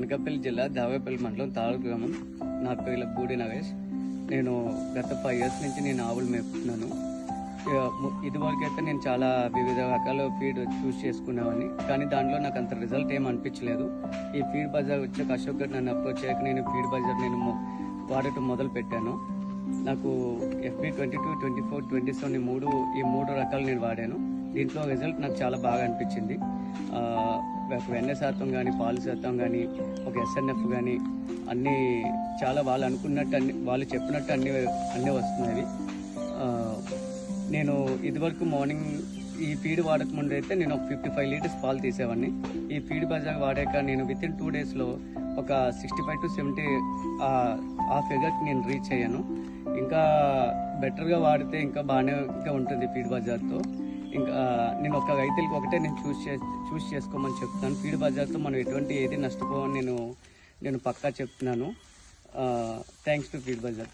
అనకాపల్లి జిల్లా దావేపల్లి మండలం తాళూరు గ్రామం. నా పేరు బూడి నగేష్. నేను గత 5 years నుంచి నేను ఆవులు మేపుతున్నాను. ఇదివరకు అయితే నేను చాలా వివిధ రకాల ఫీడ్ చూస్ చేసుకునేవాడిని, కానీ దాంట్లో నాకు అంత రిజల్ట్ ఏం అనిపించలేదు. ఈ ఫీడ్ బజార్ వచ్చాక అశోక్ గారు నన్ను అప్రోచ్ చేయక నేను ఫీడ్ బజార్ వాడటం మొదలు పెట్టాను. నాకు FB 22, 24, 27 ఈ మూడు రకాలు నేను వాడాను. దీంట్లో రిజల్ట్ నాకు చాలా బాగా అనిపించింది. ఒక వెన్న శాతం కానీ, పాలు శాతం కానీ, ఒక SNF కానీ అన్నీ చాలా వాళ్ళు అనుకున్నట్టు వాళ్ళు చెప్పినట్టు అన్నీ వస్తున్నాయి. నేను ఇదివరకు మార్నింగ్ ఈ ఫీడ్ వాడక ముందు అయితే నేను ఒక 55 లీటర్స్ పాలు తీసేవాడిని. ఈ ఫీడ్ బజార్ వాడాక నేను వితిన్ 2 daysలో ఒక 65 to 70 ఆ ఫిగర్కి నేను రీచ్ అయ్యాను. ఇంకా బెటర్గా వాడితే ఇంకా బాగానే ఉంటుంది ఫీడ్ బజార్తో. ఇంకా నేను ఒక రైతులకి ఒకటే నేను చూస్ చేసుకోమని చెప్తాను. ఫీడ్ బజార్తో మనం ఎటువంటి ఏది నష్టపోవని నేను పక్కా చెప్తున్నాను. Thanks to Feed Bazar.